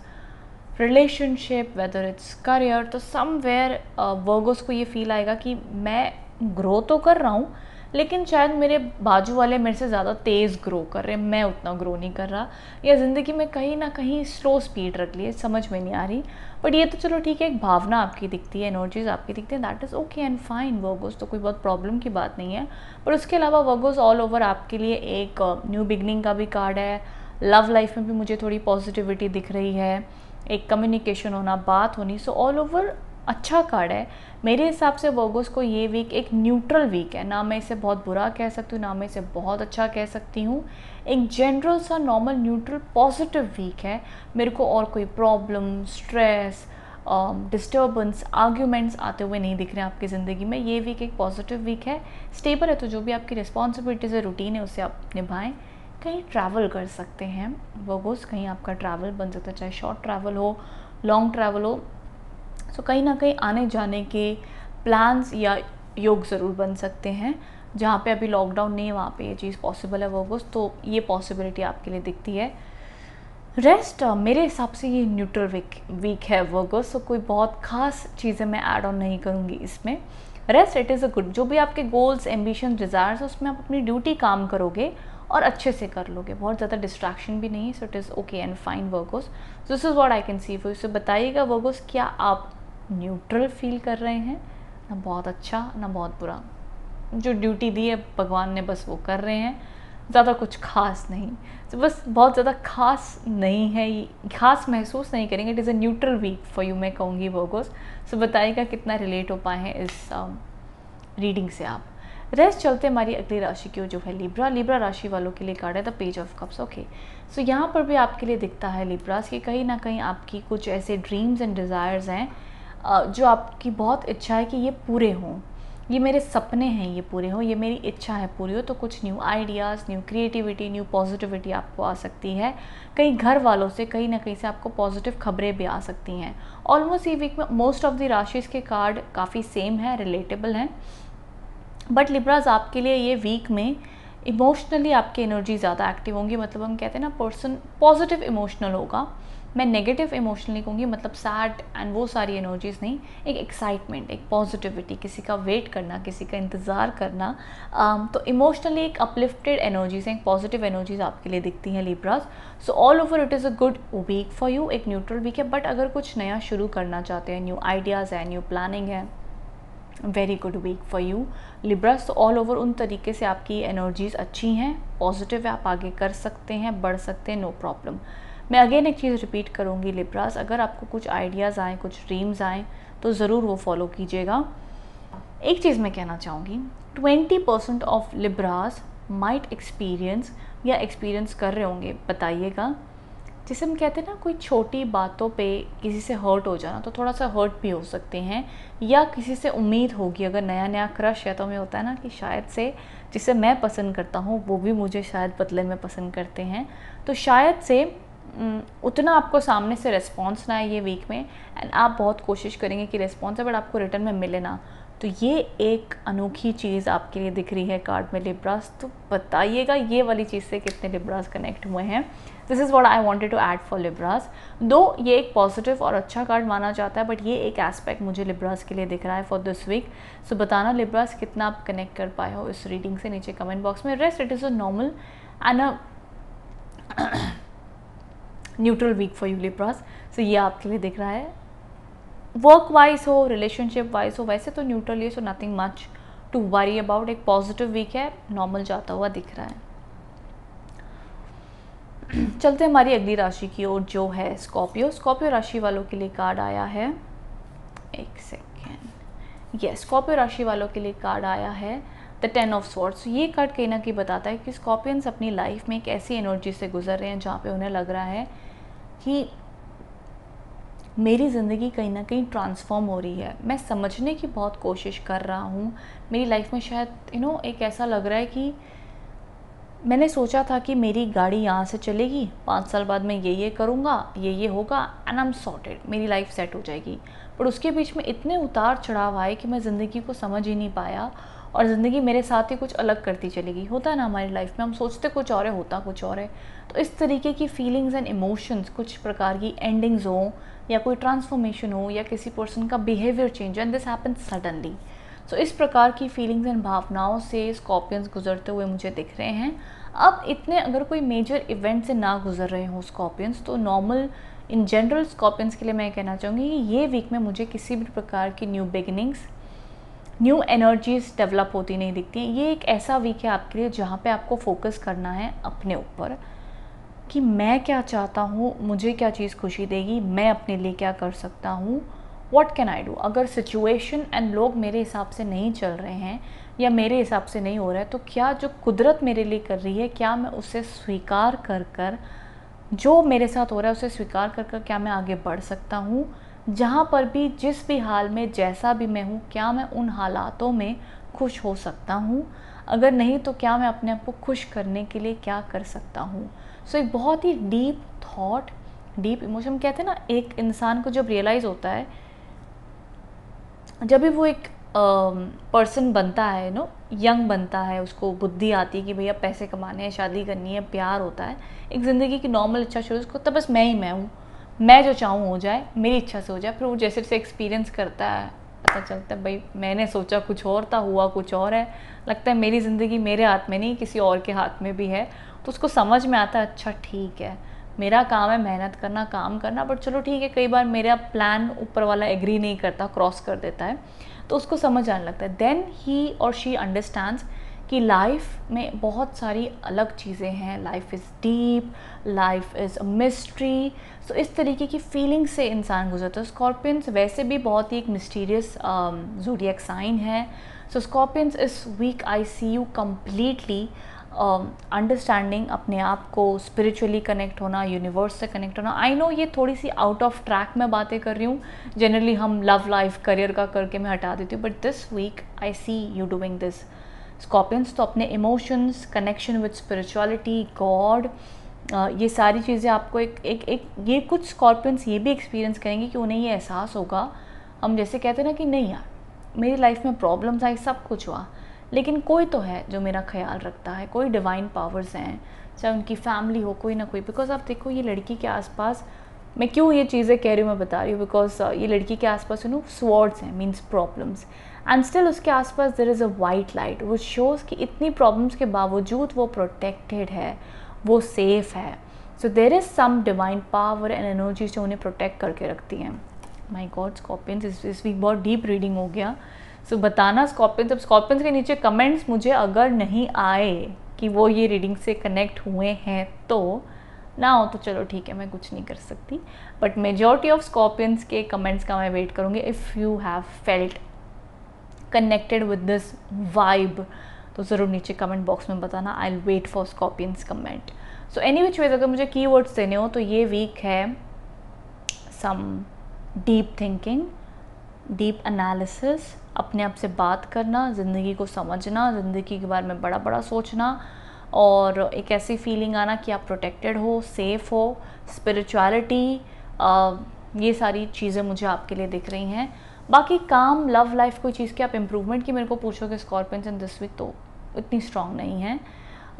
Speaker 1: relationship, whether it's career. तो समवेयर वर्गोस को ये फील आएगा कि मैं ग्रो तो कर रहा हूँ लेकिन शायद मेरे बाजू वाले मेरे से ज़्यादा तेज़ ग्रो कर रहे हैं, मैं उतना ग्रो नहीं कर रहा, या ज़िंदगी में कहीं ना कहीं स्लो स्पीड रख ली है, समझ में नहीं आ रही. बट ये तो चलो ठीक है, एक भावना आपकी दिखती है, एनर्जीज आपकी दिखती है, that is okay and fine Virgo's. तो कोई बहुत प्रॉब्लम की बात नहीं है. पर उसके अलावा वर्गोस ऑल ओवर आपके लिए एक न्यू बिगनिंग का भी कार्ड है. लव लाइफ में भी मुझे थोड़ी पॉजिटिविटी दिख रही है, एक कम्युनिकेशन होना, बात होनी. सो ऑल ओवर अच्छा कार्ड है. मेरे हिसाब से वर्गोस को ये वीक एक न्यूट्रल वीक है. ना मैं इसे बहुत बुरा कह सकती हूँ, ना मैं इसे बहुत अच्छा कह सकती हूँ. एक जनरल सा नॉर्मल न्यूट्रल पॉजिटिव वीक है. मेरे को और कोई प्रॉब्लम, स्ट्रेस, डिस्टर्बेंस, आर्ग्यूमेंट्स आते हुए नहीं दिख रहे हैं आपकी ज़िंदगी में. ये वीक एक पॉजिटिव वीक है, स्टेबल है. तो जो भी आपकी रिस्पॉन्सिबिलिटीज़ है, रूटीन है, उसे आप निभाएं. कहीं ट्रैवल कर सकते हैं वर्गोस, कहीं आपका ट्रैवल बन सकता है, चाहे शॉर्ट ट्रैवल हो, लॉन्ग ट्रैवल हो. सो कहीं ना कहीं आने जाने के प्लान्स या योग ज़रूर बन सकते हैं. जहाँ पे अभी लॉकडाउन नहीं है वहाँ पे ये चीज़ पॉसिबल है वर्गोस. तो ये पॉसिबिलिटी आपके लिए दिखती है. रेस्ट मेरे हिसाब से ये न्यूट्रल वीक है वर्गोस. तो कोई बहुत ख़ास चीज़ें मैं ऐड ऑन नहीं करूँगी इसमें. Rest it is a good. जो भी आपके गोल्स, एम्बिशन, डिज़ायर्स, उसमें आप अपनी ड्यूटी काम करोगे और अच्छे से कर लोगे, बहुत ज़्यादा डिस्ट्रैक्शन भी नहीं है. So it is okay and fine Virgos. This is what I can see for you. So बताइएगा वर्गोस, क्या आप न्यूट्रल फील कर रहे हैं, ना बहुत अच्छा ना बहुत बुरा, जो ड्यूटी दी है भगवान ने बस वो कर रहे हैं, ज़्यादा कुछ खास नहीं. तो बस बहुत ज़्यादा खास नहीं है, खास महसूस नहीं करेंगे. It is a neutral week for you मैं कहूँगी वर्गोस. सो बताइएगा कितना रिलेट हो पाए हैं इस रीडिंग से आप. रेस्ट चलते हमारी अगली राशि की जो है लिब्रा राशि वालों के लिए कार्ड है the page of cups. Okay, so यहाँ पर भी आपके लिए दिखता है लिब्रास कि कहीं ना कहीं आपकी कुछ ऐसे ड्रीम्स एंड डिज़ायर्स हैं जो आपकी बहुत इच्छा है कि ये पूरे हों, ये मेरे सपने हैं ये पूरे हों, ये मेरी इच्छा है पूरी हो. तो कुछ new ideas, new creativity, new positivity आपको आ सकती है. कहीं घर वालों से कहीं ना कहीं से आपको पॉजिटिव खबरें भी आ सकती हैं. ऑलमोस्ट ये वीक में मोस्ट ऑफ द राशिज़ के कार्ड काफ़ी सेम है, रिलेटेबल हैं. बट लिब्रास आपके लिए ये वीक में इमोशनली आपकी एनर्जी ज़्यादा एक्टिव होंगी. मतलब हम कहते हैं ना पर्सन पॉजिटिव इमोशनल होगा. मैं नेगेटिव इमोशनली कहूँगी, मतलब सैड एंड वो सारी एनर्जीज़ नहीं. एक एक्साइटमेंट, एक पॉजिटिविटी, किसी का वेट करना, किसी का इंतज़ार करना. तो इमोशनली एक अपलिफ्टेड एनर्जीज हैं, एक पॉजिटिव एनर्जीज आपके लिए दिखती हैं Libras. So all over it is a good week for you. एक न्यूट्रल वीक है. बट अगर कुछ नया शुरू करना चाहते हैं, न्यू आइडियाज़ है, न्यू प्लानिंग है, very good week for you Libras. तो ऑल ओवर उन तरीके से आपकी एनर्जीज़ अच्छी हैं, पॉजिटिव है, आप आगे कर सकते हैं, बढ़ सकते हैं, नो प्रॉब्लम. मैं अगेन एक चीज़ रिपीट करूँगी लिब्रास, अगर आपको कुछ आइडियाज़ आएँ, कुछ ड्रीम्स आएँ तो ज़रूर वो फॉलो कीजिएगा. एक चीज़ मैं कहना चाहूँगी, 20% ऑफ लिब्रास माइट एक्सपीरियंस या एक्सपीरियंस कर रहे होंगे, बताइएगा। जैसे हम कहते हैं ना, कोई छोटी बातों पे किसी से हर्ट हो जाना, तो थोड़ा सा हर्ट भी हो सकते हैं, या किसी से उम्मीद होगी, अगर नया नया क्रश है तो हमें होता है ना कि शायद से जिसे मैं पसंद करता हूँ वो भी मुझे शायद बदले में पसंद करते हैं, तो शायद से उतना आपको सामने से रिस्पॉन्स ना आए ये वीक में, एंड आप बहुत कोशिश करेंगे कि रिस्पॉन्स है बट आपको रिटर्न में मिले ना। तो ये एक अनोखी चीज़ आपके लिए दिख रही है कार्ड में लिब्रास। तो बताइएगा ये वाली चीज़ से कितने लिब्रास कनेक्ट हुए हैं। This is what I wanted to add for Libras. Though ये एक पॉजिटिव और अच्छा कार्ड माना जाता है, बट ये एक एस्पेक्ट मुझे लिब्रास के लिए दिख रहा है फॉर दिस वीक। सो बताना लिब्रास कितना आप कनेक्ट कर पाए हो इस रीडिंग से नीचे कमेंट बॉक्स में। Rest it is a normal and a neutral week for you Libras. So ये आपके लिए दिख रहा है। वर्क वाइज हो, रिलेशनशिप वाइज हो, वैसे तो न्यूट्रल है, so nothing much to worry about. एक पॉजिटिव वीक है, नॉर्मल जाता हुआ दिख रहा है। चलते हैं हमारी अगली राशि की ओर जो है स्कॉर्पियो। स्कॉर्पियो राशि वालों के लिए कार्ड आया है, एक सेकेंड, यस, स्कॉर्पियो राशि वालों के लिए कार्ड आया है द 10 ऑफ स्वॉर्ड्स। ये कार्ड कहीं ना कहीं बताता है कि स्कॉर्पियंस अपनी लाइफ में एक ऐसी एनर्जी से गुजर रहे हैं जहाँ पे उन्हें लग रहा है कि मेरी ज़िंदगी कहीं ना कहीं ट्रांसफॉर्म हो रही है, मैं समझने की बहुत कोशिश कर रहा हूँ। मेरी लाइफ में शायद एक ऐसा लग रहा है कि मैंने सोचा था कि मेरी गाड़ी यहाँ से चलेगी, 5 साल बाद मैं ये करूँगा, ये होगा एंड आई एम सॉर्टेड, मेरी लाइफ सेट हो जाएगी। पर उसके बीच में इतने उतार चढ़ाव आए कि मैं ज़िंदगी को समझ ही नहीं पाया और ज़िंदगी मेरे साथ ही कुछ अलग करती चलेगी। होता है ना हमारी लाइफ में, हम सोचते कुछ और है, होता कुछ और है। तो इस तरीके की फीलिंग्स एंड इमोशंस, कुछ प्रकार की एंडिंग्स हो या कोई ट्रांसफॉर्मेशन हो या किसी पर्सन का behaviour change, and this happen suddenly. So इस प्रकार की फीलिंग्स एंड भावनाओं से स्कॉर्पियंस गुजरते हुए मुझे दिख रहे हैं। अब इतने अगर कोई मेजर इवेंट से ना गुजर रहे हो स्कॉर्पियंस, तो नॉर्मल इन जनरल स्कॉर्पियंस के लिए मैं कहना चाहूँगी कि ये वीक में मुझे किसी भी प्रकार की new beginnings, new energies develop होती नहीं दिखती हैं। ये एक ऐसा वीक है आपके लिए जहाँ पे आपको फोकस करना है अपने ऊपर कि मैं क्या चाहता हूँ, मुझे क्या चीज़ खुशी देगी, मैं अपने लिए क्या कर सकता हूँ, व्हाट कैन आई डू। अगर सिचुएशन एंड लोग मेरे हिसाब से नहीं चल रहे हैं या मेरे हिसाब से नहीं हो रहा है, तो क्या जो कुदरत मेरे लिए कर रही है, क्या मैं उसे स्वीकार कर कर, जो मेरे साथ हो रहा है उसे स्वीकार कर कर क्या मैं आगे बढ़ सकता हूँ। जहाँ पर भी, जिस भी हाल में, जैसा भी मैं हूँ, क्या मैं उन हालातों में खुश हो सकता हूँ। अगर नहीं तो क्या मैं अपने आप को खुश करने के लिए क्या कर सकता हूँ। सो एक बहुत ही डीप थॉट, डीप इमोशन कहते हैं ना, एक इंसान को जब रियलाइज़ होता है, जब भी वो एक पर्सन बनता है, यंग बनता है, उसको बुद्धि आती है कि भैया पैसे कमाने हैं, शादी करनी है, प्यार होता है, एक ज़िंदगी की नॉर्मल इच्छा शुरू, उसको तब बस मैं ही मैं हूँ, मैं जो चाहूँ हो जाए, मेरी इच्छा से हो जाए। फिर वो जैसे जैसे एक्सपीरियंस करता है, पता चलता है भाई मैंने सोचा कुछ और था, हुआ कुछ और है। लगता है मेरी ज़िंदगी मेरे हाथ में नहीं, किसी और के हाथ में भी है। तो उसको समझ में आता है, अच्छा ठीक है, मेरा काम है मेहनत करना, काम करना, बट चलो ठीक है, कई बार मेरा प्लान ऊपर वाला एग्री नहीं करता, क्रॉस कर देता है, तो उसको समझ आने लगता है। देन ही और शी अंडरस्टैंड्स कि लाइफ में बहुत सारी अलग चीज़ें हैं, life is deep, life is a mystery. So इस तरीके की फीलिंग से इंसान गुजरता है। स्कॉर्पियंस वैसे भी बहुत ही एक मिस्टीरियस ज़ोडिएक साइन है। सो स्कॉर्पियंस इस week I see you completely understanding, अपने आप को स्पिरिचुअली कनेक्ट होना, यूनिवर्स से कनेक्ट होना। आई नो ये थोड़ी सी आउट ऑफ ट्रैक में बातें कर रही हूँ, जनरली हम लव लाइफ करियर का करके मैं हटा देती हूँ, but this week I see you doing this Scorpions. तो अपने emotions, connection with spirituality, God, ये सारी चीज़ें आपको एक ये कुछ स्कॉर्पियंस ये भी एक्सपीरियंस करेंगे कि उन्हें ये एहसास होगा, हम जैसे कहते हैं ना कि नहीं यार, मेरी लाइफ में प्रॉब्लम्स आई, सब कुछ हुआ, लेकिन कोई तो है जो मेरा ख्याल रखता है, कोई डिवाइन पावर्स हैं, चाहे उनकी फैमिली हो, कोई ना कोई। बिकॉज आप देखो ये लड़की के आसपास, मैं क्यों ये चीज़ें कह रही हूँ मैं बता रही हूँ, बिकॉज ये लड़की के आसपास स्वॉर्ड्स हैं, मीन्स प्रॉब्लम्स, एंड स्टिल उसके आसपास there is a white light, वो शोज़ कि इतनी प्रॉब्लम्स के बावजूद वो प्रोटेक्टेड है, वो सेफ है। So there is some divine power and energy जो उन्हें प्रोटेक्ट करके रखती हैं। माय गॉड स्कॉर्पियंस, इस वीक बहुत डीप रीडिंग हो गया। सो बताना स्कॉर्पियंस, अब स्कॉर्पियंस के नीचे कमेंट्स मुझे अगर नहीं आए कि वो ये रीडिंग से कनेक्ट हुए हैं, तो ना हो तो चलो ठीक है, मैं कुछ नहीं कर सकती, बट मेजॉरिटी ऑफ स्कॉर्पियंस के कमेंट्स का मैं वेट करूँगी। If you have felt connected with this vibe, तो ज़रूर नीचे कमेंट बॉक्स में बताना। I will wait for Scorpions comment. So any which ways अगर मुझे कीवर्ड्स देने हो तो ये वीक है some deep thinking, deep analysis, अपने आप से बात करना, ज़िंदगी को समझना, ज़िंदगी के बारे में बड़ा बड़ा सोचना, और एक ऐसी फीलिंग आना कि आप प्रोटेक्टेड हो, सेफ़ हो, स्पिरिचुअलिटी, ये सारी चीज़ें मुझे आपके लिए दिख रही हैं। बाकी काम, लव लाइफ, कोई चीज़ की आप इम्प्रूवमेंट की मेरे को पूछोगे स्कॉर्पियंस इन दिस वीक तो इतनी स्ट्रांग नहीं है।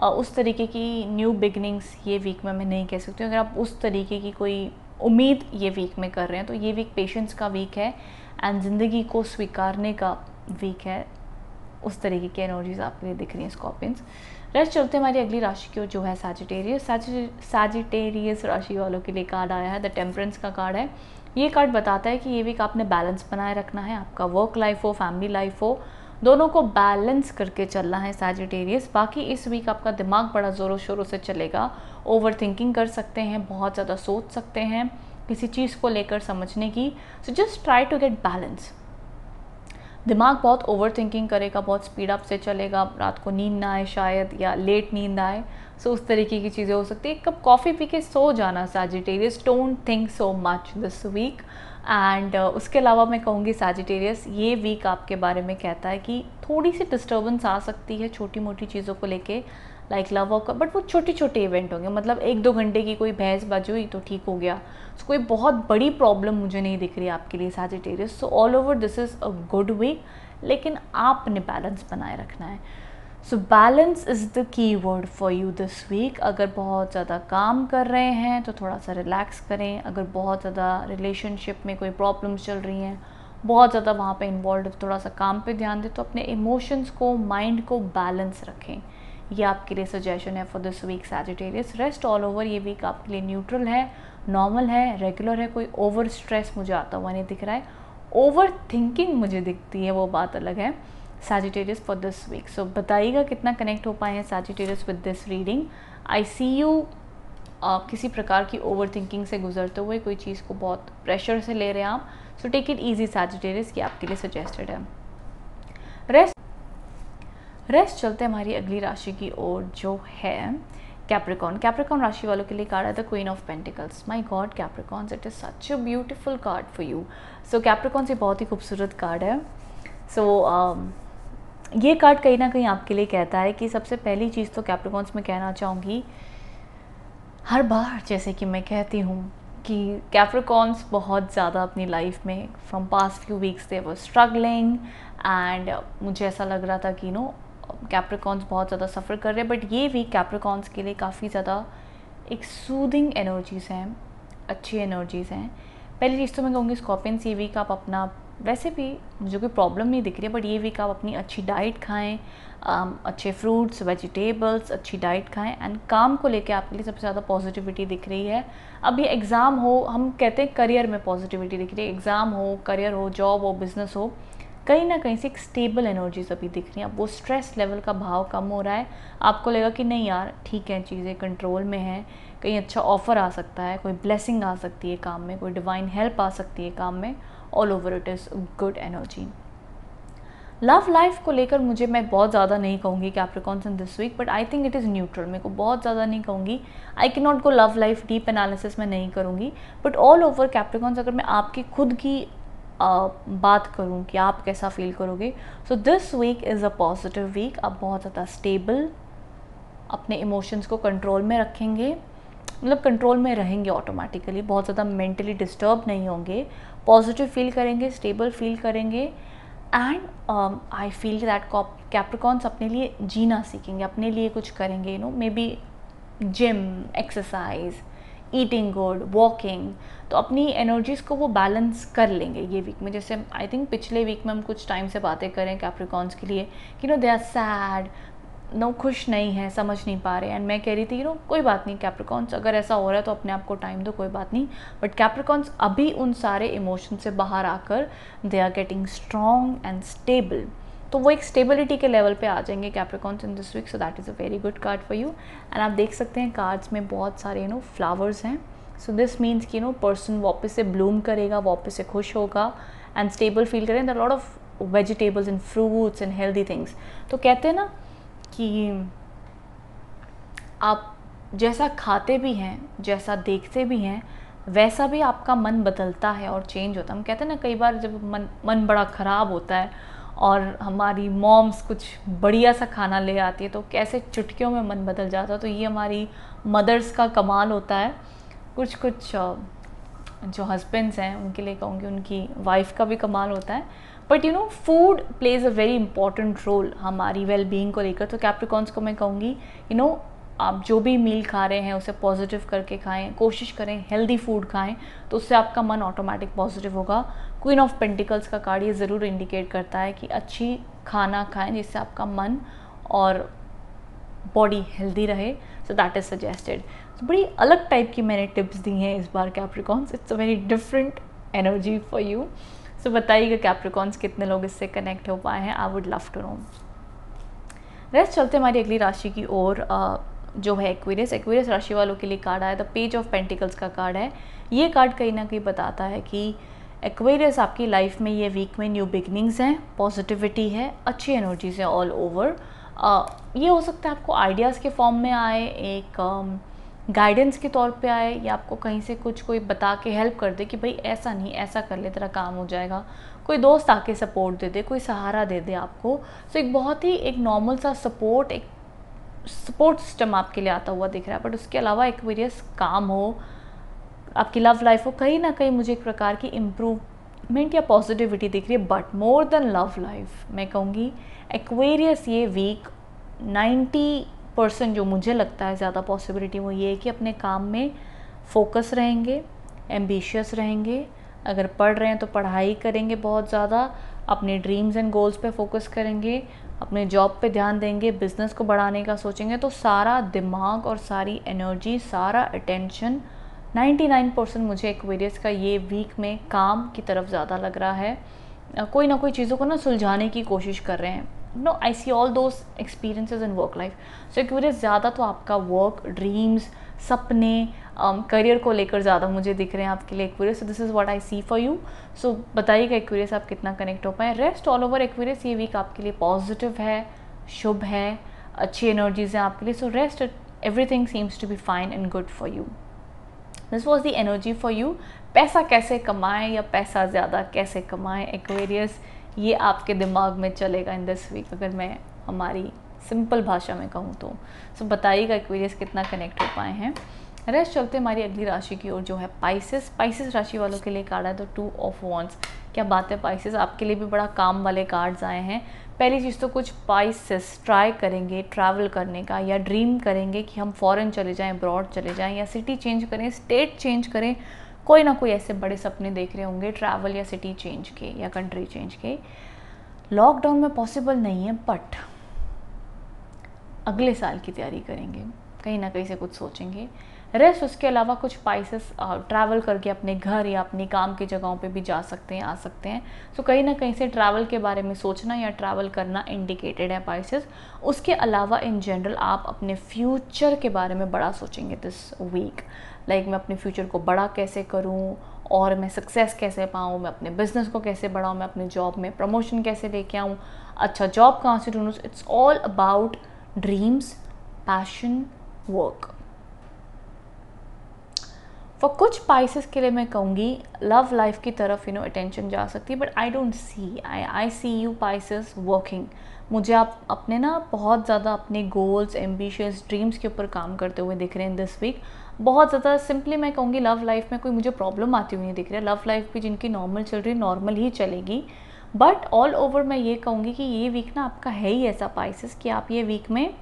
Speaker 1: उस तरीके की न्यू बिगनिंग्स ये वीक में मैं नहीं कह सकती हूँ। अगर आप उस तरीके की कोई उम्मीद ये वीक में कर रहे हैं तो ये वीक पेशेंस का वीक है एंड ज़िंदगी को स्वीकारने का वीक है। उस तरीके की एनर्जीज आपके लिए दिख रही हैं स्कॉर्पियंस। रेस्ट चलते हमारी अगली राशि की ओर जो है सैजिटेरियस। सैजिटेरियस राशि वालों के लिए कार्ड आया है, द टेम्परेंस का कार्ड है। ये कार्ड बताता है कि ये वीक आपने बैलेंस बनाए रखना है। आपका वर्क लाइफ हो, फैमिली लाइफ हो, दोनों को बैलेंस करके चलना है सैजिटेरियस। बाकी इस वीक आपका दिमाग बड़ा ज़ोरों शोरों से चलेगा, ओवर थिंकिंग कर सकते हैं, बहुत ज़्यादा सोच सकते हैं किसी चीज़ को लेकर समझने की। So just try to get balance. दिमाग बहुत ओवर थिंकिंग करेगा, बहुत स्पीड अप से चलेगा, रात को नींद ना आए शायद, या लेट नींद आए। सो उस तरीके की चीज़ें हो सकती है। एक कप कॉफ़ी पी के सो जाना Sagittarius, don't think so much this week. And उसके अलावा मैं कहूँगी सैजिटेरियस ये वीक आपके बारे में कहता है कि थोड़ी सी डिस्टर्बेंस आ सकती है छोटी मोटी चीज़ों को लेके, लाइक लव का, बट वो छोटे छोटे इवेंट होंगे। मतलब 1-2 घंटे की कोई बहसबाजी हुई तो ठीक हो गया। सो कोई बहुत बड़ी प्रॉब्लम मुझे नहीं दिख रही आपके लिए Sagittarius. So all over this is a good week, लेकिन आपने बैलेंस बनाए रखना है। So balance is the key word for you this week. अगर बहुत ज़्यादा काम कर रहे हैं तो थोड़ा सा रिलैक्स करें। अगर बहुत ज़्यादा रिलेशनशिप में कोई प्रॉब्लम्स चल रही हैं, बहुत ज़्यादा वहाँ पे इन्वॉल्व है, तो थोड़ा सा काम पे ध्यान दें। तो अपने इमोशंस को, माइंड को बैलेंस रखें। ये आपके लिए सजेशन है for this week Sagittarius. Rest all over ये वीक आपके लिए न्यूट्रल है, नॉर्मल है, रेगुलर है। कोई ओवर स्ट्रेस मुझे आता हुआ नहीं दिख रहा है। ओवर थिंकिंग मुझे दिखती है, वो बात अलग है Sagittarius for this week. So बताइएगा कितना कनेक्ट हो पाए हैं Sagittarius with this reading. I see you किसी प्रकार की ओवर थिंकिंग से गुजरते हुए, कोई चीज़ को बहुत प्रेशर से ले रहे हैं आप। So take it easy Sagittarius, ये आपके लिए सजेस्टेड है। रेस्ट चलते हैं हमारी अगली राशि की ओर जो है कैप्रिकॉर्न। कैप्रिकॉर्न राशि वालों के लिए कार्ड है the queen of pentacles. My God Capricorns, it is such a beautiful card for you. So Capricorns ये बहुत ही खूबसूरत कार्ड है। सो ये कार्ड कहीं ना कहीं आपके लिए कहता है कि सबसे पहली चीज़ तो कैप्रिकॉर्न्स में कहना चाहूँगी, हर बार जैसे कि मैं कहती हूँ कि कैप्रिकॉर्न्स बहुत ज़्यादा अपनी लाइफ में from past few weeks they were struggling, and मुझे ऐसा लग रहा था कि कैप्रिकॉर्न्स बहुत ज़्यादा सफ़र कर रहे हैं। बट ये वीक कैप्रिकॉर्न्स के लिए काफ़ी ज़्यादा एक सूदिंग एनर्जीज़ हैं, अच्छी एनर्जीज़ हैं। पहली चीज़ तो मैं कहूँगी स्कॉर्पियंस ये वीक आप अपना, वैसे भी मुझे कोई प्रॉब्लम नहीं दिख रही है, बट ये वीक आप अपनी अच्छी डाइट खाएं, अच्छे फ्रूट्स, वेजिटेबल्स, अच्छी डाइट खाएं। एंड काम को लेके आपके लिए सबसे ज़्यादा पॉजिटिविटी दिख रही है। अभी एग्ज़ाम हो, हम कहते हैं करियर में पॉजिटिविटी दिख रही है, एग्ज़ाम हो, करियर हो, जॉब हो, बिज़नेस हो, कहीं ना कहीं से एक स्टेबल एनर्जीज अभी दिख रही हैं। अब वो स्ट्रेस लेवल का भाव कम हो रहा है, आपको लगेगा कि नहीं यार ठीक है, चीज़ें कंट्रोल में हैं, कहीं अच्छा ऑफ़र आ सकता है, कोई ब्लेसिंग आ सकती है काम में, कोई डिवाइन हेल्प आ सकती है काम में। All over it is good energy. Love life को लेकर मुझे, मैं बहुत ज़्यादा नहीं कहूँगी Capricorns in this week, but I think it is neutral. मेरे को बहुत ज़्यादा नहीं कहूँगी, I can not go love life deep analysis में नहीं करूँगी, बट ऑल ओवर कैप्रिकॉर्न्स अगर मैं आपकी खुद की बात करूँ कि आप कैसा फील करोगे, so this week is a positive week. आप बहुत ज़्यादा स्टेबल, अपने इमोशंस को कंट्रोल में रखेंगे, मतलब कंट्रोल में रहेंगे ऑटोमेटिकली, बहुत ज़्यादा मेंटली डिस्टर्ब नहीं होंगे, पॉजिटिव फील करेंगे, स्टेबल फील करेंगे। And I feel that Capricorns अपने लिए जीना सीखेंगे, अपने लिए कुछ करेंगे, may be gym, exercise, eating good, walking, तो अपनी एनर्जीज़ को वो बैलेंस कर लेंगे ये वीक में। जैसे आई थिंक पिछले वीक में हम कुछ टाइम से बातें करें कैप्रिकॉर्न्स के लिए कि दे आर सैड, खुश नहीं है, समझ नहीं पा रहे, एंड मैं कह रही थी कोई बात नहीं कैप्रिकॉर्न्स, अगर ऐसा हो रहा है तो अपने आप को टाइम दो, कोई बात नहीं। बट कैप्रिकॉर्न्स अभी उन सारे इमोशन से बाहर आकर they are getting strong and stable, तो वो एक स्टेबिलिटी के लेवल पे आ जाएंगे Capricorns in this week. So that is a very good card for you. And आप देख सकते हैं कार्ड्स में बहुत सारे फ्लावर्स हैं। सो दिस मीन्स कि पर्सन वापस से ब्लूम करेगा, वापस से खुश होगा एंड स्टेबल फील करें। There are lot of vegetables and fruits and healthy things. तो कहते हैं ना कि आप जैसा खाते भी हैं, जैसा देखते भी हैं, वैसा भी आपका मन बदलता है और चेंज होता है। हम कहते हैं ना, कई बार जब मन बड़ा ख़राब होता है और हमारी मॉम्स कुछ बढ़िया सा खाना ले आती है तो कैसे चुटकियों में मन बदल जाता है। तो ये हमारी मदर्स का कमाल होता है। कुछ कुछ जो हस्बैंड्स हैं उनके लिए कहूँगी, उनकी वाइफ का भी कमाल होता है। But you know, food plays a very important role हमारी वेल बीइंग को लेकर। तो कैप्रिकॉर्न्स को मैं कहूँगी, यू नो, आप जो भी मील खा रहे हैं उसे पॉजिटिव करके खाएं, कोशिश करें हेल्दी फूड खाएं, तो उससे आपका मन ऑटोमेटिक पॉजिटिव होगा। क्वीन ऑफ पेंटिकल्स का कार्ड ये ज़रूर इंडिकेट करता है कि अच्छी खाना खाएं जिससे आपका मन और बॉडी हेल्दी रहे। सो दैट इज़ सजेस्टेड। तो बड़ी अलग टाइप की मैंने टिप्स दी हैं इस बार Capricorns. It's a very different energy for you. So बताइएगा कैप्रिकॉर्न्स कितने लोग इससे कनेक्ट हो पाए हैं। I would love to know. Rest चलते हमारी अगली राशि की ओर, जो है एक्वेरियस। एक्वेरियस राशि वालों के लिए कार्ड आया द पेज ऑफ पेंटिकल्स का कार्ड है। ये कार्ड कहीं ना कहीं बताता है कि एक्वेरियस आपकी लाइफ में ये वीक में न्यू बिगनिंग्स हैं, पॉजिटिविटी है, अच्छी एनर्जीज है ऑल ओवर। ये हो सकता है आपको आइडियाज़ के फॉर्म में आए, एक गाइडेंस के तौर पे आए, या आपको कहीं से कुछ कोई बता के हेल्प कर दे कि भाई ऐसा नहीं, ऐसा कर ले, तेरा काम हो जाएगा। कोई दोस्त आके सपोर्ट दे दे, कोई सहारा दे दे आपको। सो एक बहुत ही एक नॉर्मल सा सपोर्ट, एक सपोर्ट सिस्टम आपके लिए आता हुआ दिख रहा है। बट उसके अलावा एक्वेरियस काम हो, आपकी लव लाइफ हो, कहीं ना कहीं मुझे एक प्रकार की इम्प्रूवमेंट या पॉजिटिविटी दिख रही है। But more than love life मैं कहूँगी एक्वेरियस ये वीक 90% जो मुझे लगता है ज़्यादा पॉसिबिलिटी वो ये है कि अपने काम में फोकस रहेंगे, एम्बिशियस रहेंगे। अगर पढ़ रहे हैं तो पढ़ाई करेंगे बहुत ज़्यादा, अपने ड्रीम्स एंड गोल्स पे फोकस करेंगे, अपने जॉब पे ध्यान देंगे, बिज़नेस को बढ़ाने का सोचेंगे। तो सारा दिमाग और सारी एनर्जी, सारा अटेंशन 99% मुझे एक्वेरियस का ये वीक में काम की तरफ ज़्यादा लग रहा है। कोई ना कोई चीज़ों को ना सुलझाने की कोशिश कर रहे हैं। No, I see all those experiences in work life. So Aquarius ज़्यादा तो आपका वर्क, ड्रीम्स, सपने, करियर को लेकर ज़्यादा मुझे दिख रहे हैं आपके लिए Aquarius. So this is what I see for you. So बताइएगा एक्वेरियस आप कितना कनेक्ट हो पाए। रेस्ट ऑल ओवर एक्वेरियस ये वीक आपके लिए पॉजिटिव है, शुभ है, अच्छी एनर्जीज हैं आपके लिए। So rest, everything seems to be fine and good for you. This was the energy for you. पैसा कैसे कमाएं या पैसा ज़्यादा कैसे कमाएं एक्वेरियस, ये आपके दिमाग में चलेगा इन दिस वीक, अगर मैं हमारी सिंपल भाषा में कहूँ तो। सो बताइएगा एक्वेरियस कितना कनेक्ट हो पाए हैं। रेस्ट चलते हमारी अगली राशि की ओर, जो है पाइसेस। पाइसेस राशि वालों के लिए कार्ड है तो 2 ऑफ वॉन्ड्स। क्या बात है पाइसेस, आपके लिए भी बड़ा काम वाले कार्ड्स आए हैं। पहली चीज़ तो कुछ पाइसेस ट्राई करेंगे ट्रैवल करने का, या ड्रीम करेंगे कि हम फॉरेन चले जाएं, अब्रॉड चले जाएं, या सिटी चेंज करें, स्टेट चेंज करें। कोई ना कोई ऐसे बड़े सपने देख रहे होंगे ट्रैवल या सिटी चेंज के या कंट्री चेंज के। लॉकडाउन में पॉसिबल नहीं है, बट अगले साल की तैयारी करेंगे, कहीं ना कहीं से कुछ सोचेंगे। रेस्ट उसके अलावा कुछ पाइसेस ट्रैवल करके अपने घर या अपनी काम की जगहों पे भी जा सकते हैं, आ सकते हैं। सो कहीं ना कहीं से ट्रैवल के बारे में सोचना या ट्रैवल करना इंडिकेटेड है पाइसेस। उसके अलावा इन जनरल आप अपने फ्यूचर के बारे में बड़ा सोचेंगे दिस वीक। लाइक मैं अपने फ्यूचर को बड़ा कैसे करूँ, और मैं सक्सेस कैसे पाऊँ, मैं अपने बिजनेस को कैसे बढ़ाऊँ, मैं अपने जॉब में प्रमोशन कैसे लेके आऊँ, अच्छा जॉब कहाँ से ढूंढूँ। It's all about dreams, passion, work. For कुछ पाइसेस के लिए मैं कहूँगी लव लाइफ की तरफ अटेंशन जा सकती है। But I don't see, I see you Pisces working. मुझे आप अपने ना बहुत ज़्यादा अपने गोल्स, एम्बिशियस, ड्रीम्स के ऊपर काम करते हुए दिख रहे हैं दिस वीक। बहुत ज़्यादा सिंपली मैं कहूँगी लव लाइफ में कोई मुझे प्रॉब्लम आती हुई नहीं दिख रही है। लव लाइफ भी जिनकी नॉर्मल चल रही है नॉर्मल ही चलेगी। बट ऑल ओवर मैं ये कहूँगी कि ये वीक ना आपका है ही ऐसा पाइसेस कि आप ये वीक में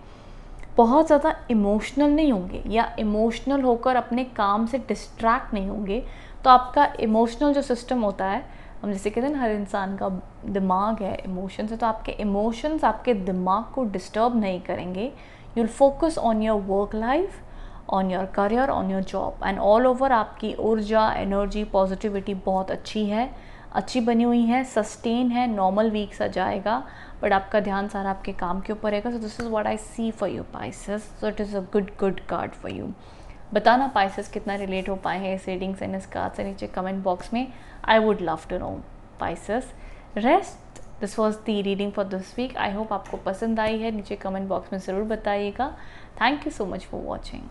Speaker 1: बहुत ज़्यादा इमोशनल नहीं होंगे, या इमोशनल होकर अपने काम से डिस्ट्रैक्ट नहीं होंगे। तो आपका इमोशनल जो सिस्टम होता है, हम जैसे कहते हैं ना हर इंसान का दिमाग है, इमोशंस है, तो आपके इमोशंस आपके दिमाग को डिस्टर्ब नहीं करेंगे। You will focus on your work life, on your career, on your job, and all over आपकी ऊर्जा, एनर्जी, पॉजिटिविटी बहुत अच्छी है, अच्छी बनी हुई है, सस्टेन है। नॉर्मल वीक सा जाएगा, बट आपका ध्यान सारा आपके काम के ऊपर रहेगा। So this is what I see for you Pisces. So it is a good card for you. बताना पाइसेस कितना रिलेट हो पाए हैं इस रीडिंग से, इस कार्ड से नीचे कमेंट बॉक्स में। I would love to know Pisces. Rest this was the reading for this week. I hope आपको पसंद आई है, नीचे कमेंट बॉक्स में ज़रूर बताइएगा। Thank you so much for watching.